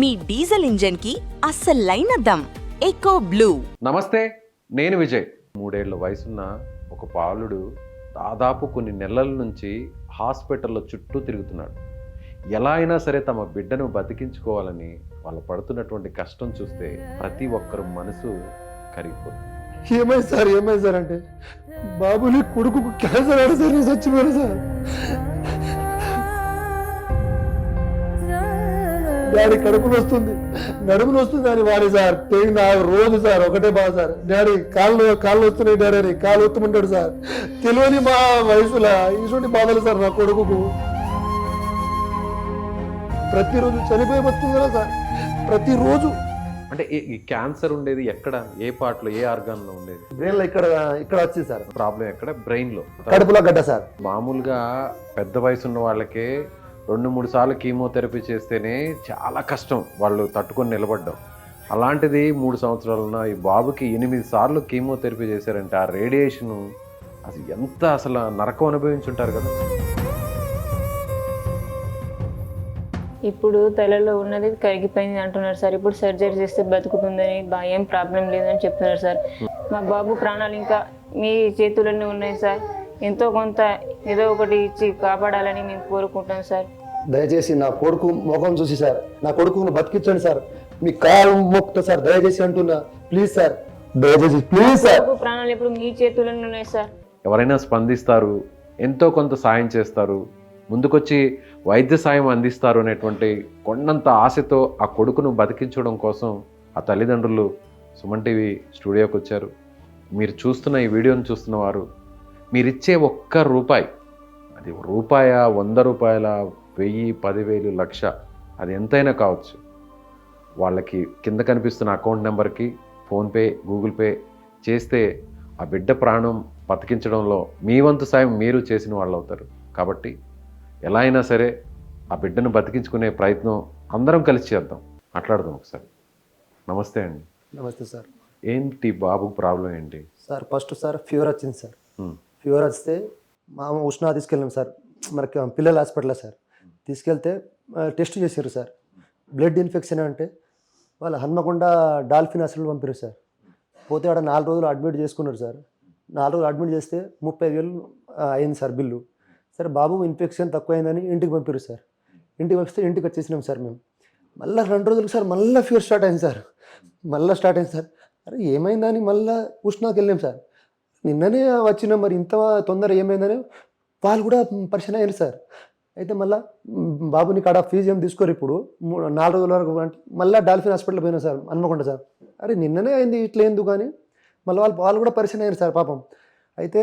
మీ diesel engine కి అస్సలైన dum echo blue. నమస్తే, నేను విజయ్. 3 ఏళ్ల వయసున్న ఒక బాలుడు దాదాపు కొన్ని నెలల నుంచి హాస్పిటల్లో చుట్టూ తిరుగుతున్నాడు. ఎలా అయినా సరే తమ బిడ్డను బతికించుకోవాలని వాళ్ళు పడుతున్నటువంటి కష్టం చూస్తే ప్రతి ఒక్కరు మనసు కరిగిపోతుంది. ఏమైంది సార్ అంటే బాబుని కొడుకు క్యాన్సర్ ఆడు సార్, చచ్చిపోయారు సార్. డాడీ కడుపులు వస్తుంది, నడుములు వస్తుంది అని వాడి సార్ రోజు సార్ ఒకటే బాధ సార్. డాడీ కాళ్ళు వస్తున్నాయి డాడీ అని కాళ్ళు వస్తుంటాడు సార్. తెలియని మా వయసులో ఇటువంటి బాధలు సార్ నా కొడుకు. ప్రతిరోజు చనిపోయి వస్తుంది కదా సార్, ప్రతిరోజు. అంటే ఈ క్యాన్సర్ ఉండేది ఎక్కడ, ఏ పార్ట్లో, ఏ ఆర్గాన్లో ఉండేది? బ్రెయిన్ లో ఇక్కడ వచ్చింది సార్. ప్రాబ్లం ఎక్కడ? బ్రెయిన్లో, కడుపులో గడ్డ సార్. మామూలుగా పెద్ద వయసు ఉన్న వాళ్ళకే 2-3 సార్లు కీమోథెరపీ చేస్తేనే చాలా కష్టం వాళ్ళు తట్టుకొని నిలబడ్డం. అలాంటిది 3 సంవత్సరాలున్న ఈ బాబుకి 8 సార్లు కీమోథెరపీ చేశారంటే ఆ రేడియేషను అసలు నరకం అనుభవించుంటారు కదా. ఇప్పుడు తలలో ఉన్నది కరిగిపోయింది అంటున్నారు సార్. ఇప్పుడు సర్జరీ చేస్తే బతుకుతుందని, ఏం ప్రాబ్లం లేదని చెప్తున్నారు సార్. మా బాబు ప్రాణాలు ఇంకా మీ చేతుల్లోనే ఉన్నాయి సార్. ఎంతో కొంత ఏదో ఒకటి ఇచ్చి కాపాడాలని మేము కోరుకుంటాం సార్. దయచేసి నా కొడుకు ముఖం చూసి సార్, నా కొడుకును బతికించండి సార్. మీ కాలు మొక్కుతా సార్, దయచేసి అంటున్నా. ప్లీజ్ సార్, దయచేసి ప్లీజ్ సార్. ప్రాణాలు ఇప్పుడు మీ చేతుల్లోనే ఉన్నాయి సార్. ఎవరైనా స్పందిస్తారు, ఎంతో కొంత సాయం చేస్తారు, ముందుకొచ్చి వైద్య సాయం అందిస్తారు అనేటువంటి కొండంత ఆశతో ఆ కొడుకును బతికించడం కోసం ఆ తల్లిదండ్రులు సుమన్ టీవీ స్టూడియోకి వచ్చారు. మీరు చూస్తున్న ఈ వీడియోని చూస్తున్న వారు మీరిచ్చే ఒక్క రూపాయి, అది రూపాయ, 100 రూపాయల, 1000, 10,000, 1,00,000, అది ఎంతైనా కావచ్చు, వాళ్ళకి కింద కనిపిస్తున్న అకౌంట్ నెంబర్కి ఫోన్పే, గూగుల్ పే చేస్తే ఆ బిడ్డ ప్రాణం బతికించడంలో మీ వంతు సాయం మీరు చేసిన వాళ్ళు అవుతారు. కాబట్టి ఎలా అయినా సరే ఆ బిడ్డను బతికించుకునే ప్రయత్నం అందరం కలిసి చేద్దాం. మాట్లాడదాం ఒకసారి. నమస్తే అండి. నమస్తే సార్. ఏంటి బాబుకు ప్రాబ్లం ఏంటి? సార్ ఫస్ట్ సార్ ఫీవర్ వచ్చింది సార్. ఫీవర్ వస్తే మా ఉష్ణా తీసుకెళ్ళాం సార్, మనకి పిల్లల హాస్పిటల్లో సార్. తీసుకెళ్తే టెస్ట్ చేశారు సార్. బ్లడ్ ఇన్ఫెక్షన్ అంటే వాళ్ళు హన్మకొండ డాల్ఫిన్ హాస్పిటల్ పంపారు సార్. పోతే ఆడ 4 రోజులు అడ్మిట్ చేసుకున్నారు సార్. 4 రోజులు అడ్మిట్ చేస్తే 30,000 అయింది సార్ బిల్లు. సరే బాబు ఇన్ఫెక్షన్ తక్కువైందని ఇంటికి పంపారు సార్. ఇంటికి వస్తే ఇంటికి వచ్చేసినాం సార్ మేము. మళ్ళీ 2 రోజులకు సార్ మళ్ళీ ఫీవర్ స్టార్ట్ అయింది సార్. అరే ఏమైందని మళ్ళీ ఉష్ణాకి వెళ్ళాం సార్. నిన్ననే వచ్చినాం, మరి ఇంత తొందర ఏమైందని వాళ్ళు కూడా పరిచయం అయ్యారు సార్. అయితే మళ్ళీ బాబుని కాడ ఫీజు ఏం తీసుకోరు ఇప్పుడు 4 రోజుల వరకు అంటే మళ్ళీ డాల్ఫిన్ హాస్పిటల్ పోయినా సార్, అనుకోండి సార్. అరే నిన్ననే అయింది ఇట్లా ఎందుకు కానీ మళ్ళీ వాళ్ళు కూడా పరిచయం అయ్యారు సార్ పాపం. అయితే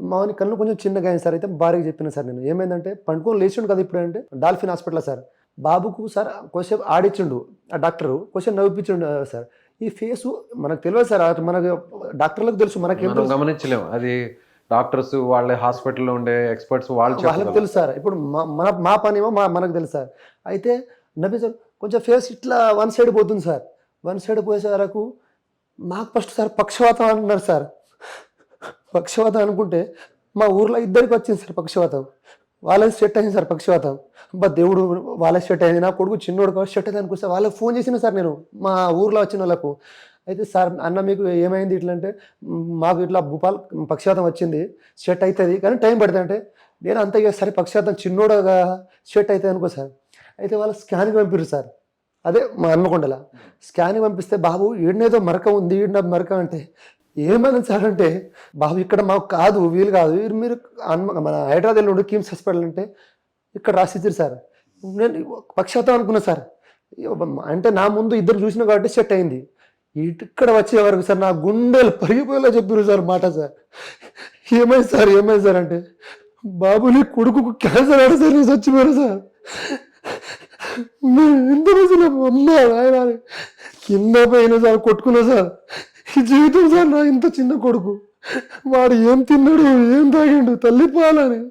మామూలు కళ్ళు కొంచెం చిన్నగా అయింది సార్. అయితే భార్యకి చెప్పిన సార్ నేను, ఏమైందంటే పండుకొని లేచిండు కదా ఇప్పుడు అంటే డాల్ఫిన్ హాస్పిటల్ సార్. బాబుకు సార్ కొంచెం ఆడిచ్చిండు ఆ డాక్టరు, కొంచెం నవ్విపించిండు సార్. ఈ ఫేసు మనకు తెలియదు సార్, మనకు డాక్టర్లకు తెలుసు, మనకి గమనించలేము. అది డాక్టర్స్ వాళ్ళ హాస్పిటల్లో ఉండే ఎక్స్పర్ట్స్ వాళ్ళకి తెలుసు సార్. ఇప్పుడు మా పని ఏమో మనకు తెలుసు సార్. అయితే నవ్వి సార్ కొంచెం ఫేస్ ఇట్లా 1 సైడ్ పోతుంది సార్. 1 సైడ్ పోయేసరకు మాకు ఫస్ట్ సార్ పక్షవాతం అంటున్నారు సార్. పక్షవాతం అనుకుంటే మా ఊర్లో 2 వచ్చింది సార్ పక్షవాతం. వాళ్ళకి సెట్ అయింది సార్ పక్షవాతం. దేవుడు వాళ్ళకి సెట్ అయింది. నా కొడుకు చిన్నోడు కాబట్టి సెట్ అయింది అనుకుంటే వాళ్ళకి ఫోన్ చేసిన సార్ నేను మా ఊర్లో వచ్చిన వాళ్ళకు. అయితే సార్ అన్న మీకు ఏమైంది ఇట్లా అంటే, మాకు ఇట్లా భూపాల్ పక్షవాతం వచ్చింది, సెట్ అవుతుంది కానీ టైం పడుతుంది అంటే, నేను అంతే సరే పక్షవాతం చిన్నోడుగా సెట్ అవుతుంది అనుకో సార్. అయితే వాళ్ళు స్కానింగ్ పంపిరు సార్. అదే మా హన్మకొండలో స్కానింగ్ పంపిస్తే బాబు ఈడనేదో మరక ఉంది, ఈడ మరక అంటే ఏమైనా సార్ అంటే, బాబు ఇక్కడ మాకు కాదు, వీలు కాదు, మీరు మన హైదరాబాద్లో ఉండే కిమ్స్ హాస్పిటల్ అంటే ఇక్కడ రాసిచ్చారు సార్. నేను పక్షవాతం అనుకున్నా సార్. అంటే నా ముందు 2 చూసిన కాబట్టి సెట్ అయింది. ఇక్కడ వచ్చే వరకు సార్ నా గుండెలు పరిగిపోయేలా చెప్పారు సార్ మాట సార్. ఏమైంది సార్ అంటే బాబుని కొడుకు క్యాన్సర్ ఆడు సార్, చచ్చిపోయారు సార్. ఎంత రోజులు అమ్మ ఆయన కింద పోయినా సార్, కొట్టుకున్నా సార్. ఈ జీవితం సార్ నా ఇంత చిన్న కొడుకు, వాడు ఏం తిన్నాడు, ఏం తాగిండు, తల్లిపాలని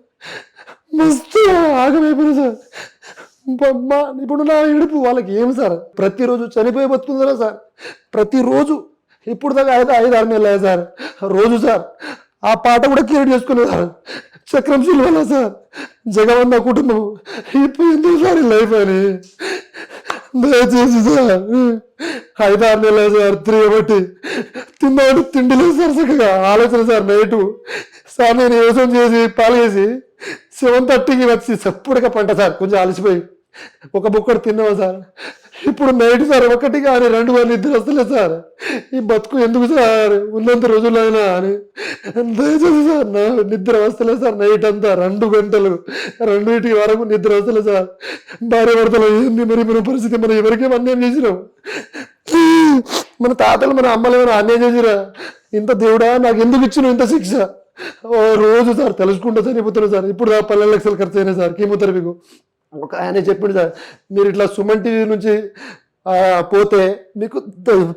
మస్తు ఆగమైపోయినా సార్. ఇప్పుడు నా ఏడుపు వాళ్ళకి ఏమి సార్, ప్రతిరోజు చనిపోయి బతుకుందా సార్. ప్రతిరోజు ఇప్పుడు దాకా 5-6 నెలలు అయ్యా సార్. రోజు సార్ ఆ పాట కూడా క్రియేట్ చేసుకునే సార్. చక్రం సిల్వల సార్, జగవన్న కుటుంబం ఇప్పుడు ఎందుకు సార్ లైఫ్ అని దయచేసి సార్ 5-6 నెలలు సార్ తిరగబట్టి తిన్నాడు తిండి లేదు సార్ చక్కగా ఆలోచన సార్ నైటు సార్ నేను వ్యవసాయం చేసి పాలు వేసి 7:30కి వచ్చి చప్పుడుగా పంట సార్ కొంచెం అలసిపోయి ఒక బుక్కడు తిన్నావా సార్ ఇప్పుడు నైట్ సార్ 1 కానీ 2 కానీ నిద్ర వస్తలేదు సార్ ఈ బతుకు ఎందుకు సార్ ఉన్నంత రోజులైనా అని దయచేసి సార్ నా నిద్ర వస్తలేదు సార్ నైట్ అంతా 2 గంటలు 2 వరకు నిద్ర వస్తలేదు సార్ భార్య భర్తలు ఏంది మరి మన పరిస్థితి మనం ఎవరికేం అన్యాయం చేసినాం మన తాతలు మన అమ్మలు ఏమైనా అన్యాయం చేసిరా ఇంత దేవుడా నాకు ఎందుకు ఇచ్చినావు ఇంత శిక్ష ఓ రోజు సార్ తెలుసుకుంటా చనిపోతున్నా సార్ ఇప్పుడు 12 లక్షలు ఖర్చు అయినాయి సార్ కీమోథెరపీకు ఒక ఆయన చెప్పిండు సార్ మీరు ఇట్లా సుమన్ టీవీ నుంచి పోతే మీకు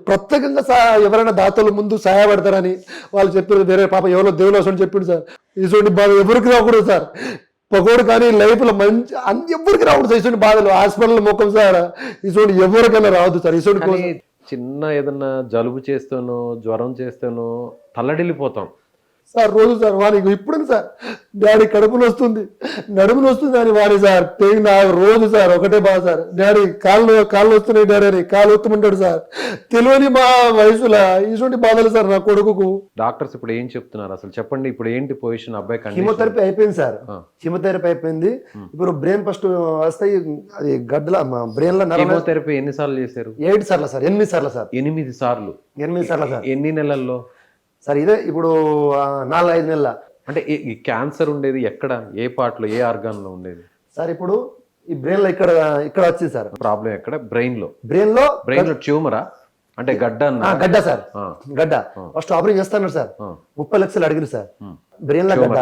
ప్రత్యేకంగా ఎవరైనా దాతలు ముందు సహాయపడతారని వాళ్ళు చెప్పారు వేరే పాప ఎవరో దేవుడు వస్తుంది చెప్పిండు సార్ ఇటువంటి బాధ ఎవరికి రాకూడదు సార్ పకోడు కానీ లైఫ్లో మంచి ఎవరికి రాకూడదు సార్ ఇటువంటి బాధలు హాస్పిటల్ మొక్కం సార్ ఇటువంటి ఎవరికైనా రావద్దు సార్ ఇటువంటి చిన్న ఏదన్నా జలుబు చేస్తానో జ్వరం చేస్తానో తల్లడిల్లిపోతాం సార్ రోజు సార్ వారికి ఇప్పుడు సార్ డాడీ కడుపులు వస్తుంది నడుములు వస్తుంది అని వాడి సార్ నాకు రోజు సార్ ఒకటే బాధ సార్ డాడీ కాళ్ళు వస్తున్నాయి డాడీ అని కాళ్ళు వస్తుంటాడు సార్ తెలియని మా వయసులో ఇటువంటి బాధలు సార్ నా కొడుకుకు. డాక్టర్స్ ఇప్పుడు ఏం చెప్తున్నారు అసలు చెప్పండి ఇప్పుడు ఏంటి పొజిషన్ అబ్బాయి కీమోథెరపీ అయిపోయింది సార్ కీమోథెరపీ అయిపోయింది ఇప్పుడు బ్రెయిన్ ఫస్ట్ వస్తాయి అది గడ్డల బ్రెయిన్ లో కీమోథెరపీ ఎన్నిసార్లు చేశారు 8 సార్లు సార్ 8 సార్లు సార్ 8 సార్లు 8 సార్లు సార్ ఎన్ని నెలల్లో సార్ ఇదే ఇప్పుడు 4-5 నెలల అంటే ఈ క్యాన్సర్ ఉండేది ఎక్కడ ఏ పార్ట్ లో ఏ ఆర్గాన్ లో ఉండేది సార్ ఇప్పుడు ఈ బ్రెయిన్ లో ఇక్కడ వచ్చింది సార్ ప్రాబ్లం ఎక్కడ బ్రెయిన్ లో ట్యూమరా అంటే గడ్డ సార్ గడ్డ ఫస్ట్ ఆపరేషన్ చేస్తాను సార్ 30 లక్షలు అడిగింది సార్ బ్రెయిన్ లో గడ్డ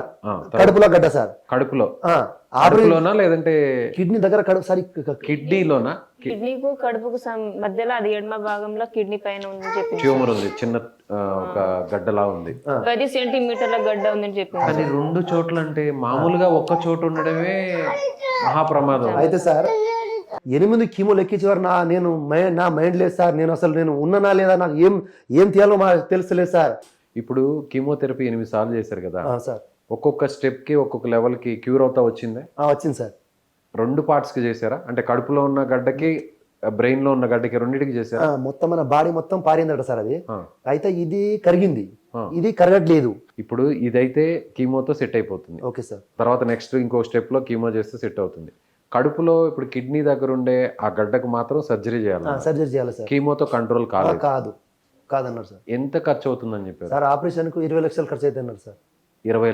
కడుపులో గడ్డ సార్ కడుపులోనా లేదంటే కిడ్నీ దగ్గర కడుపు సార్ కిడ్నీలోనా కిడ్నీకు కడుపుకు మధ్యలో అది ఎడమ భాగంలో కిడ్నీ పైన ఉందని చెప్పి ట్యూమర్ ఉంది చిన్న ఒక గడ్డలా ఉంది 10 సెంటీమీటర్ల గడ్డ ఉందని చెప్పింది కానీ 2 చోట్ల అంటే మామూలుగా ఒక్క చోటు ఉండడమే మహాప్రమాదం. అయితే సార్ 8 కీమో లెక్కించేవారు నా మైండ్ లేదు సార్ నేను ఉన్నానా లేదా నాకు ఏం తీయాలో తెలుసలేదు సార్. ఇప్పుడు కీమోథెరపీ 8 సార్లు చేశారు కదా సార్ ఒక్కొక్క స్టెప్ కి ఒక్కొక్క లెవెల్ కి క్యూర్ అవుతా వచ్చిందా వచ్చింది సార్ 2 పార్ట్స్ కి చేశారా అంటే కడుపులో ఉన్న గడ్డకి బ్రెయిన్ లో ఉన్న గడ్డకి రెండింటికి చేశారా మొత్తం మన బాడీ మొత్తం పారిందట సార్ అది అయితే ఇది కరిగింది ఇది కరగట్లేదు ఇప్పుడు ఇదైతే కీమోతో సెట్ అయిపోతుంది ఓకే సార్ తర్వాత నెక్స్ట్ ఇంకో స్టెప్ లో కీమో చేస్తే సెట్ అవుతుంది కడుపులో ఇప్పుడు కిడ్నీ దగ్గర ఉండే ఆ గడ్డకు మాత్రం సర్జరీ చేయాలి సార్ కీమోతో కంట్రోల్ కాదన్నారు సార్ ఎంత ఖర్చు అవుతుందని చెప్పారు సార్ ఆపరేషన్ కు 20 లక్షలు ఖర్చు అయితే అన్నారు సార్ 20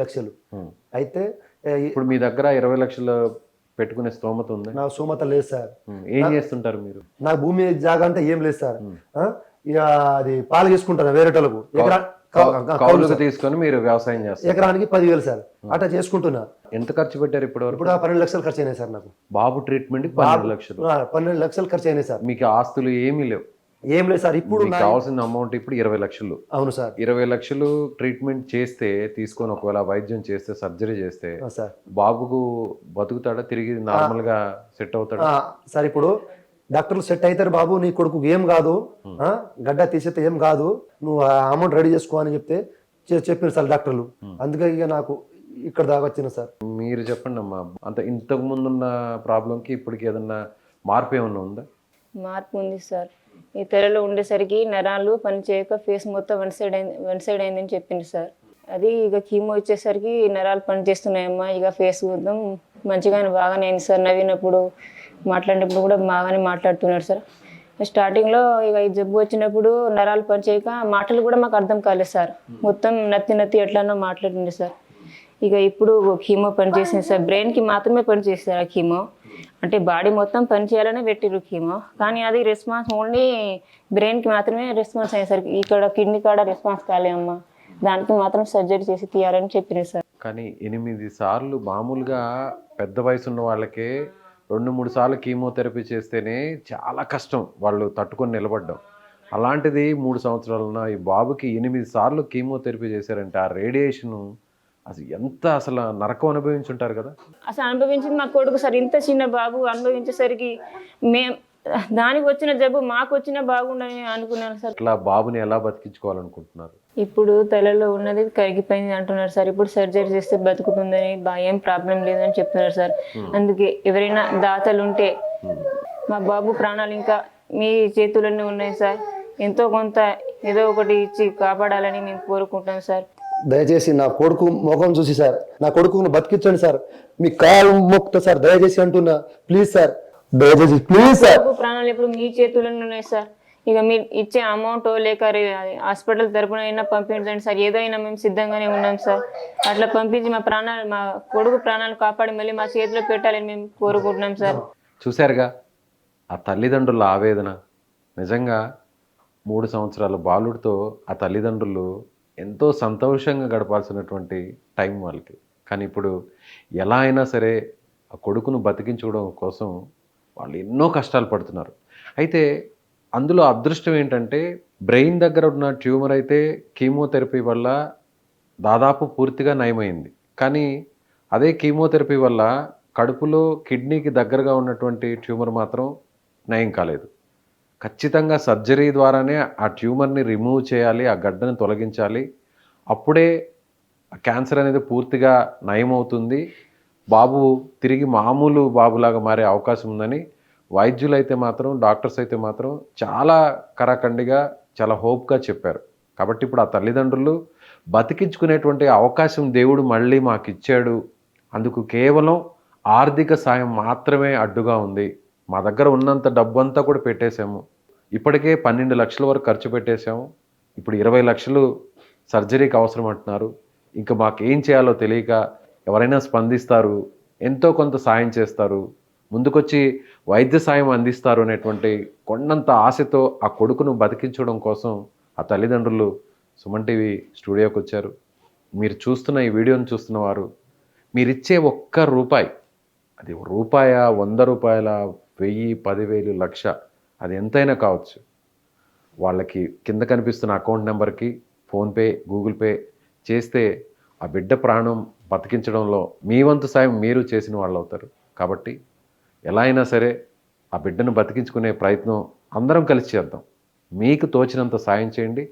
లక్షలు అయితే ఇప్పుడు మీ దగ్గర 20 లక్షలు పెట్టుకునే స్తోమత ఉంది నా స్తోమత లేదు సార్ ఏం చేస్తుంటారు మీరు నాకు భూమి జాగా అంటే ఏం లేదు సార్ ఇక అది పాలు చేసుకుంటాను వేరేటోళ్ళకు కౌలుకు తీసుకొని మీరు వ్యవసాయం చేస్తారు ఎకరానికి 10,000 సార్ అట్లా చేసుకుంటున్నా. ఎంత ఖర్చు పెట్టారు ఇప్పుడు 12 లక్షలు ఖర్చు అయినాయి సార్ నాకు బాబు ట్రీట్మెంట్ 12 లక్షలు 12 లక్షలు ఖర్చు అయినాయి సార్. మీకు ఆస్తులు ఏమీ లేవు ఏం లేదు సార్ ఇప్పుడు కావాల్సిన అమౌంట్ ఇప్పుడు 20 లక్షలు. అవును సార్ 20 లక్షలు ట్రీట్మెంట్ చేస్తే తీసుకొని ఒకవేళ వైద్యం చేస్తే సర్జరీ చేస్తే బాబుకు బతుకుతాడా తిరిగి నార్మల్ గా సెట్ అవుతాడా సార్ ఇప్పుడు డాక్టర్లు సెట్ అవుతారు బాబు నీ కొడుకు ఏం కాదు గడ్డ తీసేస్తే ఏం కాదు నువ్వు అమౌంట్ రెడీ చేసుకో అని చెప్తే చెప్పారు సార్ డాక్టర్లు అందుకే ఇక నాకు ఇక్కడ దాకా వచ్చిన సార్. మీరు చెప్పండి అమ్మా అంత ఇంతకు ముందున్న ప్రాబ్లంకి ఇప్పటికి ఏదన్నా మార్పు ఏమన్నా ఉందా? మార్పు ఉంది సార్ ఈ తెరలో ఉండేసరికి నరాలు పనిచేయక ఫేస్ మొత్తం వన్ సైడ్ అయిందని చెప్పింది సార్. అది ఇక కీమో ఇచ్చేసరికి నరాలు పనిచేస్తున్నాయమ్మా ఇక ఫేస్ మొత్తం మంచిగానే బాగానే అయింది సార్. నవ్వినప్పుడు మాట్లాడినప్పుడు కూడా బాగానే మాట్లాడుతున్నాడు సార్. స్టార్టింగ్లో ఇక ఈ జబ్బు వచ్చినప్పుడు నరాలు పనిచేయక మాటలు కూడా మాకు అర్థం కాలేదు సార్. మొత్తం నత్తి ఎట్లానో మాట్లాడింది సార్. ఇక ఇప్పుడు కీమో పనిచేసింది సార్. బ్రెయిన్కి మాత్రమే పనిచేస్తారు ఆ కీమో అంటే బాడీ మొత్తం పనిచేయాలనే పెట్టిరు కీమో కానీ అది రెస్పాన్స్ ఓన్లీ బ్రెయిన్కి మాత్రమే రెస్పాన్స్ అయ్యేసరికి ఇక్కడ కిడ్నీ కాడ రెస్పాన్స్ కాలేమ్మా దానికి మాత్రం సర్జరీ చేసి తీయాలని చెప్పింది సార్. కానీ 8 సార్లు మామూలుగా పెద్ద వయసు ఉన్న వాళ్ళకే 2-3 సార్లు కీమోథెరపీ చేస్తేనే చాలా కష్టం వాళ్ళు తట్టుకొని నిలబడ్డం. అలాంటిది 3 సంవత్సరాలున్న ఈ బాబుకి 8 సార్లు కీమోథెరపీ చేశారంటే ఆ రేడియేషను అసలు నరకం అనుభవించుంటారు కదా. అసలు అనుభవించింది మా కొడుకు సార్. ఇంత చిన్న బాబు అనుభవించేసరికి దానికి వచ్చిన జబ్బు మాకు వచ్చినా బాగుండని అనుకున్నాను సార్. ఇట్లా బాబుని ఎలా బతికించుకోవాలనుకుంటున్నారు? ఇప్పుడు తలలో ఉన్నది కరిగిపోయింది అంటున్నారు సార్. ఇప్పుడు సర్జరీ చేస్తే బతుకుతుందని ఏం ప్రాబ్లం లేదని చెప్తున్నారు సార్. అందుకే ఎవరైనా దాతలు ఉంటే మా బాబు ప్రాణాలు ఇంకా మీ చేతుల్లోనే ఉన్నాయి సార్. ఎంతో కొంత ఏదో ఒకటి ఇచ్చి కాపాడాలని మేము కోరుకుంటాం సార్. దయచేసి నా కొడుకు ముఖం చూసి సార్ నా కొడుకును బతికించండి సార్. మీ కాలు మొక్కుతా సార్, దయచేసి అంటున్నా. ప్లీజ్ సార్, దయచేసి ప్లీజ్ సార్. బాబు ప్రాణాలు ఇప్పుడు మీ చేతుల్లోనే ఉన్నాయి సార్. ఇక మీరు ఇచ్చే అమౌంట్ లేక హాస్పిటల్ తరపున అయినా పంపించండి సార్. ఏదో అయినా మేము సిద్ధంగానే ఉన్నాం సార్. అట్లా పంపించి మా కొడుకు ప్రాణాలు కాపాడి మళ్ళీ మా చేతిలో పెట్టాలని మేము కోరుకుంటున్నాం సార్. చూశారుగా ఆ తల్లిదండ్రుల ఆవేదన. నిజంగా 3 సంవత్సరాల బాలుడితో ఆ తల్లిదండ్రులు ఎంతో సంతోషంగా గడపాల్సినటువంటి టైం వాళ్ళకి. కానీ ఇప్పుడు ఎలా అయినా సరే ఆ కొడుకును బతికించుకోవడం కోసం వాళ్ళు ఎన్నో కష్టాలు పడుతున్నారు. అయితే అందులో అదృష్టం ఏంటంటే బ్రెయిన్ దగ్గర ఉన్న ట్యూమర్ అయితే కీమోథెరపీ వల్ల దాదాపు పూర్తిగా నయమైంది. కానీ అదే కీమోథెరపీ వల్ల కడుపులో కిడ్నీకి దగ్గరగా ఉన్నటువంటి ట్యూమర్ మాత్రం నయం కాలేదు. ఖచ్చితంగా సర్జరీ ద్వారానే ఆ ట్యూమర్ని రిమూవ్ చేయాలి, ఆ గడ్డను తొలగించాలి. అప్పుడే క్యాన్సర్ అనేది పూర్తిగా నయమవుతుంది, బాబు తిరిగి మామూలు బాబులాగా మారే అవకాశం ఉందని వైద్యులు అయితే మాత్రం, డాక్టర్స్ అయితే మాత్రం చాలా కరాఖండిగా, చాలా హోప్గా చెప్పారు. కాబట్టి ఇప్పుడు ఆ తల్లిదండ్రులు బతికించుకునేటువంటి అవకాశం దేవుడు మళ్ళీ మాకు ఇచ్చాడు. అందుకు కేవలం ఆర్థిక సాయం మాత్రమే అడ్డుగా ఉంది. మా దగ్గర ఉన్నంత డబ్బంతా కూడా పెట్టేశాము. ఇప్పటికే 12 లక్షల వరకు ఖర్చు పెట్టేశాము. ఇప్పుడు 20 లక్షలు సర్జరీకి అవసరం అంటున్నారు. ఇంకా మాకు ఏం చేయాలో తెలియక ఎవరైనా స్పందిస్తారు, ఎంతో కొంత సాయం చేస్తారు, ముందుకొచ్చి వైద్య సాయం అందిస్తారు అనేటువంటి కొండంత ఆశతో ఆ కొడుకును బతికించడం కోసం ఆ తల్లిదండ్రులు సుమన్ టీవీ స్టూడియోకి వచ్చారు. మీరు చూస్తున్న ఈ వీడియోని చూస్తున్న వారు మీరిచ్చే ఒక్క రూపాయి, అది రూపాయ, 100 రూపాయల, 1000, 10,000, 1,00,000, అది ఎంతైనా కావచ్చు, వాళ్ళకి కింద కనిపిస్తున్న అకౌంట్ నెంబర్కి ఫోన్పే, గూగుల్ పే చేస్తే ఆ బిడ్డ ప్రాణం బతికించడంలో మీ వంతు సాయం మీరు చేసిన వాళ్ళు అవుతారు. కాబట్టి ఎలా అయినా సరే ఆ బిడ్డను బతికించుకునే ప్రయత్నం అందరం కలిసి చేద్దాం. మీకు తోచినంత సాయం చేయండి.